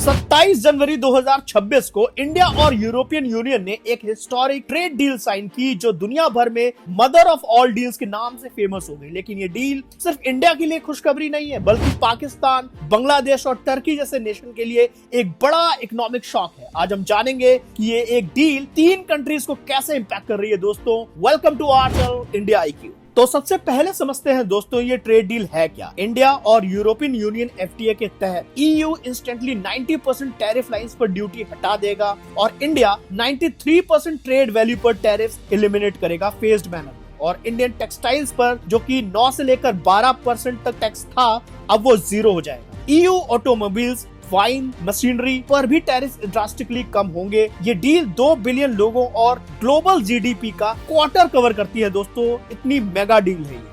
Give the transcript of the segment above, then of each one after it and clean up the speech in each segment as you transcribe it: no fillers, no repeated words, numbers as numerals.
27 जनवरी 2026 को इंडिया और European union ने एक हिस्टोरिक ट्रेड डील साइन की जो दुनिया भर में मदर ऑफ ऑल डील्स के नाम से फेमस हो गई। लेकिन ये डील सिर्फ इंडिया के लिए खुशखबरी नहीं है, बल्कि पाकिस्तान, बांग्लादेश और टर्की जैसे नेशन के लिए एक बड़ा इकोनॉमिक शॉक है। आज हम जानेंगे कि ये एक डील 3 कंट्रीज को कैसे इंपैक्ट कर रही है। दोस्तों, welcome to our channel India IQ। तो सबसे पहले समझते हैं दोस्तों ये ट्रेड डील है क्या। इंडिया और यूरोपियन यूनियन FTA के तहत EU इंस्टेंटली 90% टैरिफ लाइंस पर ड्यूटी हटा देगा और इंडिया 93% ट्रेड वैल्यू पर टैरिफ एलिमिनेट करेगा फेज्ड मैनर। और इंडियन टेक्सटाइल्स पर जो कि 9 से लेकर 12% तक टैक्स था, अब वो 0 हो जाएगा। EU ऑटोमोबाइल्स, वाइन, मशीनरी पर भी टैरिफ ड्रास्टिकली कम होंगे। ये डील 2 बिलियन लोगों और ग्लोबल GDP का क्वार्टर कवर करती है। दोस्तों, इतनी मेगा डील है ये।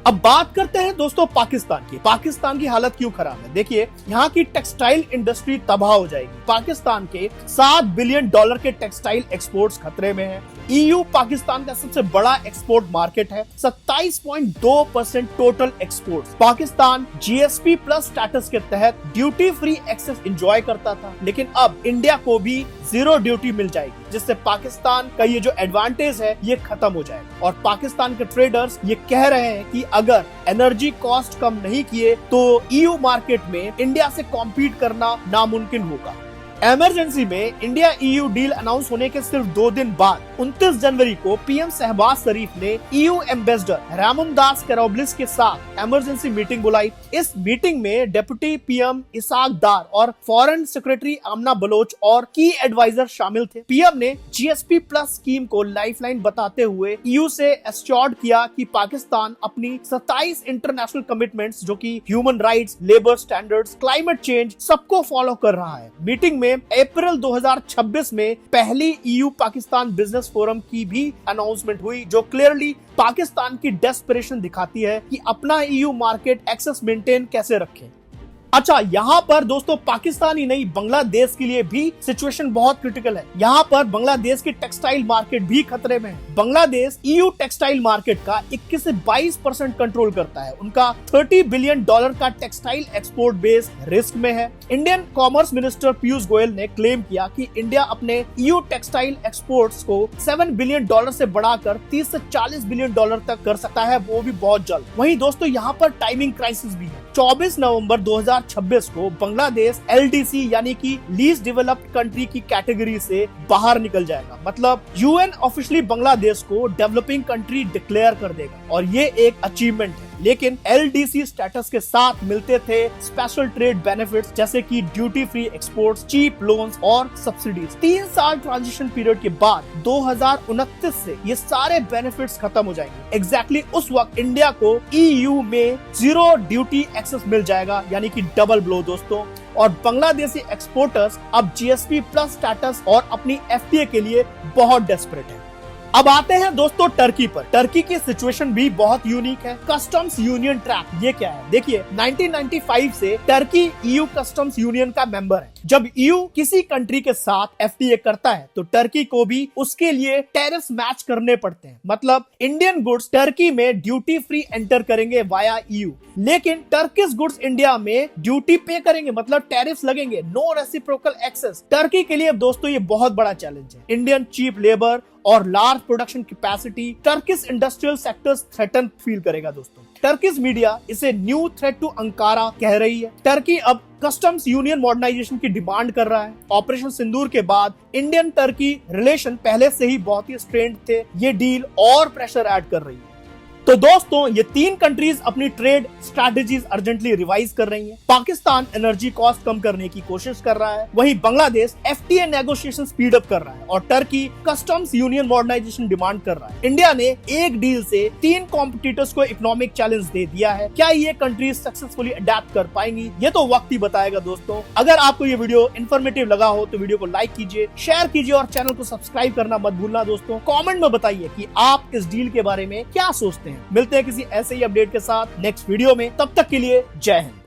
अब बात करते हैं दोस्तों पाकिस्तान की हालत क्यों खराब है। देखिए, यहाँ की टेक्सटाइल इंडस्ट्री तबाह हो जाएगी। पाकिस्तान के $7 बिलियन के टेक्सटाइल एक्सपोर्ट्स खतरे में है। EU पाकिस्तान का सबसे बड़ा एक्सपोर्ट मार्केट है, 27.2% total exports. Pakistan GSP plus status के तहत ड्यूटी फ्री एक्सेस एंजॉय करता था, लेकिन अब इंडिया को भी 0 ड्यूटी मिल जाएगी, जिससे पाकिस्तान का ये जो एडवांटेज है ये खत्म हो जाएगा। और पाकिस्तान के ट्रेडर्स ये कह रहे हैं कि अगर एनर्जी कॉस्ट कम नहीं किए तो EU मार्केट में इंडिया से कॉम्पीट करना नामुमकिन होगा। इमरजेंसी में इंडिया EU डील अनाउंस होने के सिर्फ 2 दिन बाद 29 जनवरी को PM शहबाज शरीफ ने EU एम्बेसडर रामदास कैरोब्लिस के साथ इमरजेंसी मीटिंग बुलाई। इस मीटिंग में डिप्टी PM इसाक दार और फॉरेन सेक्रेटरी आमना बलोच और की एडवाइजर शामिल थे। PM ने GSP प्लस स्कीम को लाइफलाइन बताते हुए EU से एश्योर्ड किया कि पाकिस्तान अपनी 27 इंटरनेशनल कमिटमेंट्स जो कि human rights, labour standards, climate change सबको फॉलो कर रहा है। मीटिंग में अप्रैल 2026 में पहली EU पाकिस्तान बिजनेस फोरम की भी अनाउंसमेंट हुई, जो क्लियरली पाकिस्तान की डेस्परेशन दिखाती है कि अपना EU मार्केट एक्सेस मेंटेन कैसे रखें। अच्छा, यहाँ पर दोस्तों पाकिस्तान ही नहीं, बांग्लादेश के लिए भी सिचुएशन बहुत क्रिटिकल है। यहाँ पर बांग्लादेश की टेक्सटाइल मार्केट भी खतरे में है। बांग्लादेश EU टेक्सटाइल मार्केट का 21 से 22% कंट्रोल करता है। उनका $30 बिलियन का टेक्सटाइल एक्सपोर्ट बेस रिस्क में है। Indian commerce minister Piyush Goyal ने क्लेम किया कि इंडिया अपने EU टेक्सटाइल एक्सपोर्ट्स को $7 बिलियन से बढ़ाकर 30 से 40 बिलियन तक कर सकता है, वो भी बहुत जल्द। वहीं दोस्तों यहाँ पर टाइमिंग क्राइसिस भी है। 24 नवंबर 2026 को बांग्लादेश LDC यानी कि लीस्ट डेवलप्ड कंट्री की कैटेगरी से बाहर निकल जाएगा। मतलब UN ऑफिशियली बांग्लादेश को डेवलपिंग कंट्री डिक्लेयर कर देगा और ये एक अचीवमेंट है। लेकिन LDC स्टेटस के साथ मिलते थे स्पेशल ट्रेड बेनिफिट्स जैसे कि duty free exports, cheap loans और सब्सिडीज। 3 साल ट्रांजिशन पीरियड के बाद 2029 से ये सारे बेनिफिट्स खत्म हो जाएंगे। एग्जैक्टली उस वक्त इंडिया को EU में 0 ड्यूटी एक्सेस मिल जाएगा, यानी कि डबल ब्लो दोस्तों। और बांग्लादेशी एक्सपोर्टर्स अब GSP प्लस स्टेटस और अपनी FTA के लिए बहुत डेस्परेट है। अब आते हैं दोस्तों टर्की पर। टर्की की सिचुएशन भी बहुत यूनिक है। कस्टम्स यूनियन ट्रैप, ये क्या है? देखिए, 1995 से टर्की EU कस्टम्स यूनियन का मेंबर है। जब EU किसी कंट्री के साथ FTA करता है तो टर्की को भी उसके लिए टैरिफ्स मैच करने पड़ते हैं। मतलब इंडियन गुड्स टर्की में ड्यूटी फ्री एंटर करेंगे वाया EU, लेकिन टर्किश गुड्स इंडिया में ड्यूटी पे करेंगे, मतलब टैरिफ्स लगेंगे। No reciprocal access. टर्की के लिए दोस्तों ये बहुत बड़ा चैलेंज है। इंडियन चीप लेबर और large production capacity Turkish industrial sectors threaten feel करेगा दोस्तों। टर्किश मीडिया इसे न्यू थ्रेट टू अंकारा कह रही है। टर्की अब कस्टम्स यूनियन मॉडर्नाइजेशन की डिमांड कर रहा है। ऑपरेशन सिंदूर के बाद इंडियन टर्की रिलेशन पहले से ही बहुत ही स्ट्रेन्ड थे। ये डील और प्रेशर ऐड कर रही है। तो दोस्तों, ये 3 कंट्रीज अपनी ट्रेड स्ट्रैटेजीज अर्जेंटली रिवाइज कर रही हैं। पाकिस्तान एनर्जी कॉस्ट कम करने की कोशिश कर रहा है, वहीं Bangladesh FTA negotiation speed up कर रहा है और Turkey customs union modernization demand कर रहा है। इंडिया ने एक डील से 3 कॉम्पिटिटर्स को इकोनॉमिक चैलेंज दे दिया है। क्या ये कंट्रीज सक्सेसफुली अडेप्ट कर पाएंगी? ये तो वक्त ही बताएगा दोस्तों। अगर आपको ये वीडियो इन्फॉर्मेटिव लगा हो तो वीडियो को लाइक कीजिए, शेयर कीजिए और चैनल को सब्सक्राइब करना मत भूलना दोस्तों। कॉमेंट में बताइए कि आप इस डील के बारे में क्या सोचते हैं। मिलते हैं किसी ऐसे ही अपडेट के साथ नेक्स्ट वीडियो में। तब तक के लिए जय हिंद।